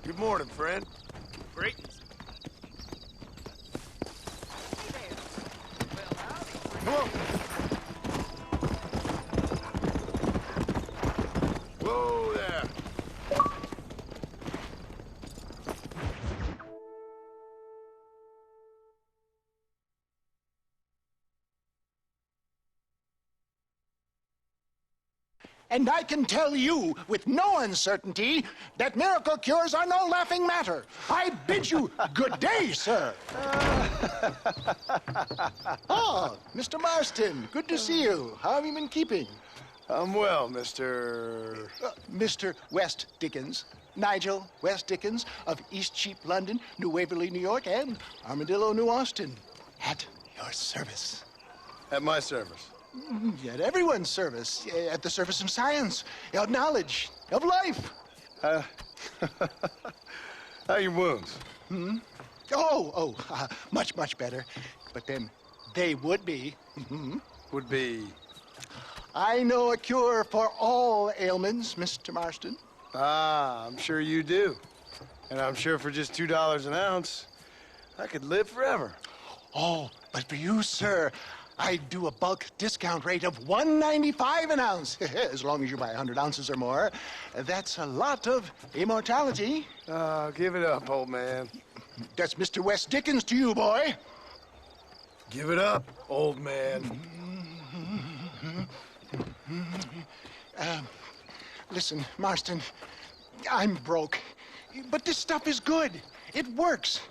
Good morning, friend. Greetings. Come on. Whoa there. And I can tell you with no uncertainty that miracle cures are no laughing matter. I bid you good day, sir. Oh, Mr. Marston, good to see you. How have you been keeping? I'm well, Mr. Mr. West Dickens. Nigel West Dickens of East Cheap, London, New Waverly, New York, and Armadillo, New Austin. At your service. At my service. At everyone's service. At the service of science, of knowledge, of life. How are your wounds? Much, much better. But then they would be. Would be... I know a cure for all ailments, Mr. Marston. Ah, I'm sure you do. And I'm sure for just $2 an ounce, I could live forever. Oh, but for you, sir, I do a bulk discount rate of $1.95 an ounce, as long as you buy 100 ounces or more. That's a lot of immortality. Give it up, old man. That's Mr. West Dickens to you, boy. Give it up, old man. Listen, Marston, I'm broke, but this stuff is good. It works.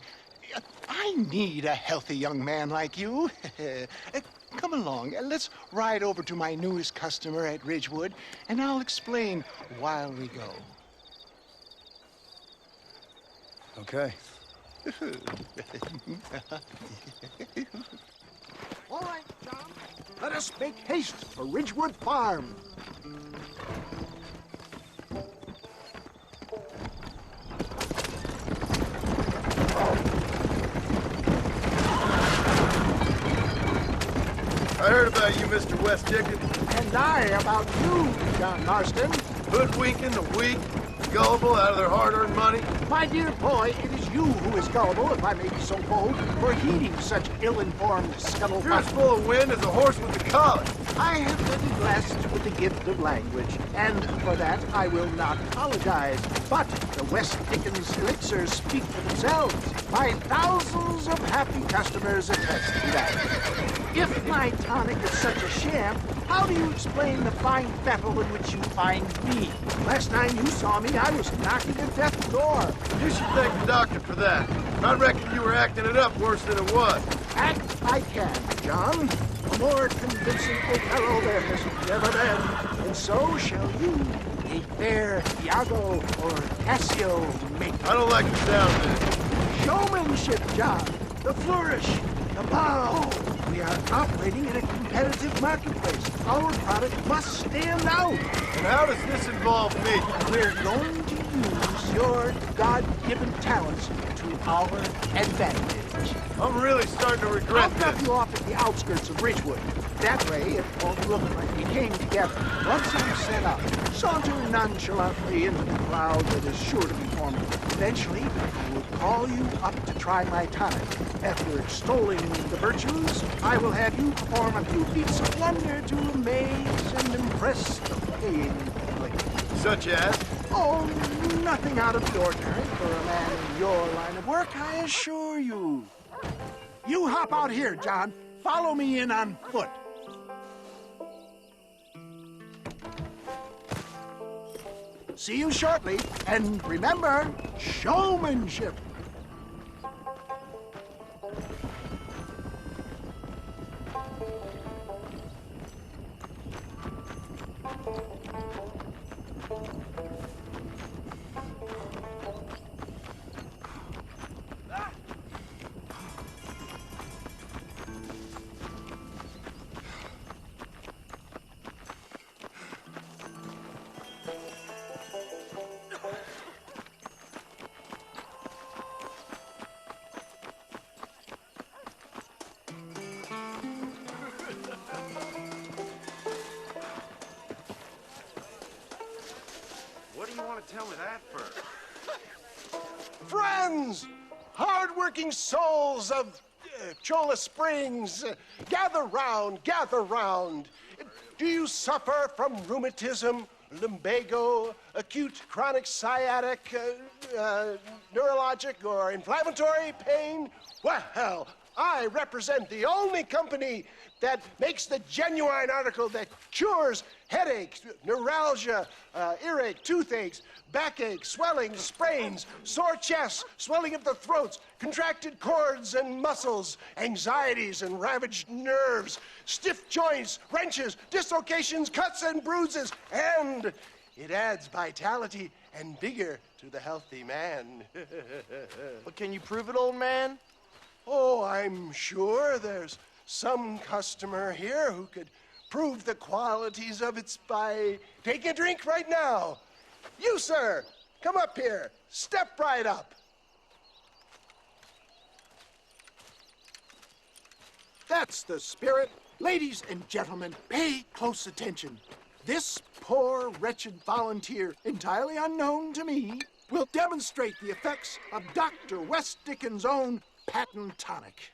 I need a healthy young man like you. Come along, let's ride over to my newest customer at Ridgewood, and I'll explain while we go. Okay. All right, John. Let us make haste for Ridgewood Farm. I heard about you, Mr. West Dickens. And I about you, John Marston. Hoodwinking the weak, gullible out of their hard-earned money. My dear boy, it is you who is gullible, if I may be so bold, for heeding such ill-informed You're scuttlebutt. as full of wind as a horse with a collar. I have been blessed with the gift of language, and for that I will not apologize. But the West Dickens elixirs speak for themselves. My thousands of happy customers attest to that. If my tonic is such a sham, how do you explain the fine fettle in which you find me? Last time you saw me, I was knocking at death's door. You should thank the doctor for that. I reckon you were acting it up worse than it was. Act I can, John. A more convincing Othello there has never been. And so shall you, a fair Iago or Cassio make. I don't like the sound of this. Showmanship, John. The flourish, the bow. We are operating in a competitive marketplace. Our product must stand out. And how does this involve me? We're going to use your God-given talents to our advantage. I'm really starting to I'll regret drop this. you off at the outskirts of Ridgewood. That way, it won't look like we came together. Once I'm set up, saunter nonchalantly into the crowd that is sure to be forming. Eventually, I will call you up to try my tonic. After extolling the virtues, I will have you perform a few feats of wonder to amaze and impress the paying public. Such as? Oh, nothing out of the ordinary for a man in your line of work, I assure you. You hop out here, John. Follow me in on foot. See you shortly, and remember, showmanship. What do you want to tell me that for? Friends, hard-working souls of Cholla Springs, gather round, gather round. Do you suffer from rheumatism, lumbago, acute chronic sciatic, neurologic, or inflammatory pain? Well, I represent the only company that makes the genuine article that cures headaches, neuralgia, earache, toothaches, backache, swelling, sprains, sore chests, swelling of the throats, contracted cords and muscles, anxieties and ravaged nerves, stiff joints, wrenches, dislocations, cuts and bruises, and it adds vitality and vigor to the healthy man. But can you prove it, old man? Oh, I'm sure there's some customer here who could prove the qualities of it by taking a drink right now. You, sir, come up here. Step right up. That's the spirit. Ladies and gentlemen, pay close attention. This poor, wretched volunteer, entirely unknown to me, will demonstrate the effects of Dr. West Dickens' own patent tonic.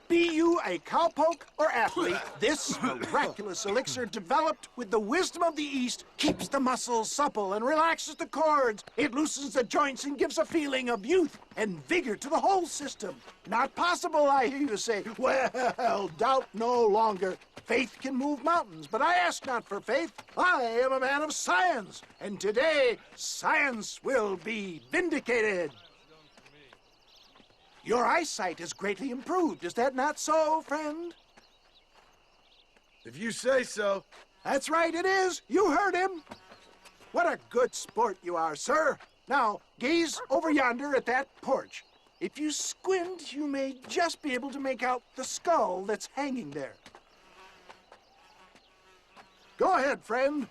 Be you a cowpoke or athlete, this miraculous elixir developed with the wisdom of the East keeps the muscles supple and relaxes the cords. It loosens the joints and gives a feeling of youth and vigor to the whole system. Not possible, I hear you say. Well, doubt no longer. Faith can move mountains, but I ask not for faith. I am a man of science, and today science will be vindicated. Your eyesight is greatly improved. Is that not so, friend? If you say so. That's right, it is. You heard him. What a good sport you are, sir. Now, gaze over yonder at that porch. If you squint, you may just be able to make out the skull that's hanging there. Go ahead, friend.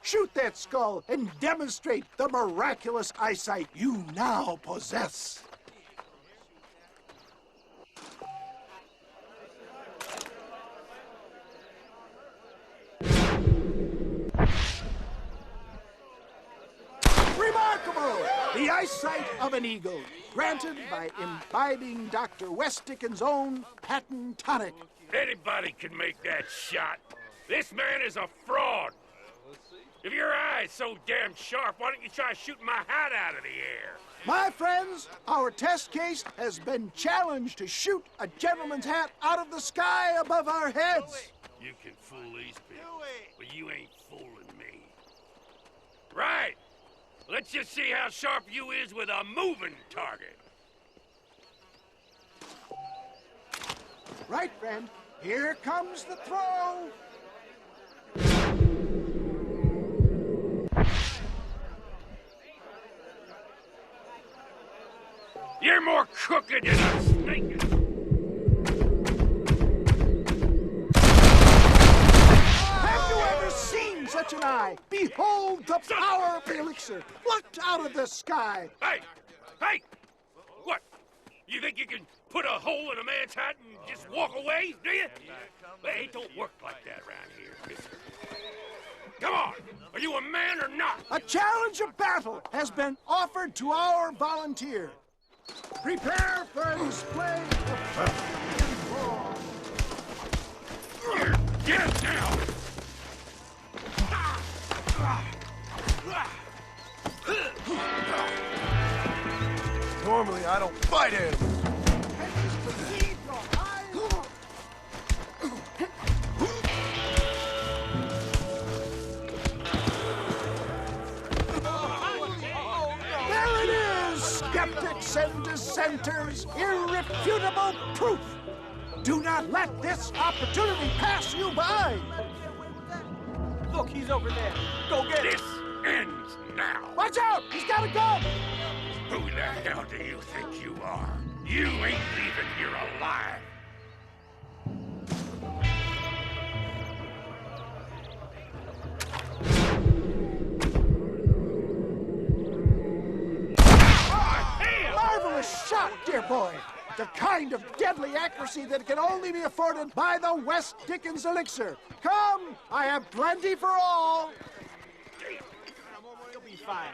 Shoot that skull and demonstrate the miraculous eyesight you now possess. Remarkable! The eyesight of an eagle, granted by imbibing Dr. West Dickens' own patent tonic. Anybody can make that shot. This man is a fraud. If your eye's so damn sharp, why don't you try shooting my hat out of the air? My friends, our test case has been challenged to shoot a gentleman's hat out of the sky above our heads. You can fool these people, but you ain't fooling me. Right. Let's just see how sharp you is with a moving target. Right, friend. Here comes the throw. You're more crooked than a snake. Have you ever seen such an eye? Behold the power of the elixir, plucked out of the sky. Hey! Hey! What? You think you can put a hole in a man's hat and just walk away, do you? Hey, it don't work like that around here, mister. Come on! Are you a man or not? A challenge of battle has been offered to our volunteer. Prepare for a display of You're dead now! Normally, I don't fight animals. There it is, skeptics and dissenters, irrefutable proof. Do not let this opportunity pass you by. Look, he's over there. Go get him. This ends now! Watch out, he's got a gun. Who the hell do you think you are? You ain't leaving here alive! Marvelous shot, dear boy. The kind of deadly accuracy that can only be afforded by the West Dickens elixir. Come, I have plenty for all. You'll be fine.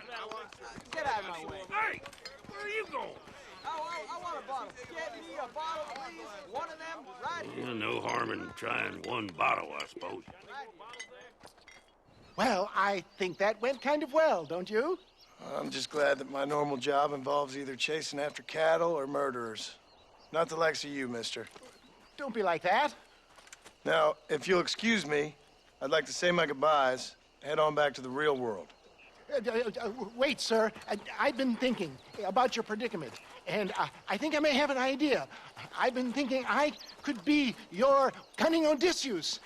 Get out of my way. Hey, where are you going? I want a bottle. Get me a bottle, please. One of them, right here. No harm in trying one bottle, I suppose. Well, I think that went kind of well, don't you? I'm just glad that my normal job involves either chasing after cattle or murderers. Not the likes of you, mister. Don't be like that. Now, if you'll excuse me, I'd like to say my goodbyes, head on back to the real world. Wait, sir. I've been thinking about your predicament, and I think I may have an idea. I've been thinking I could be your cunning Odysseus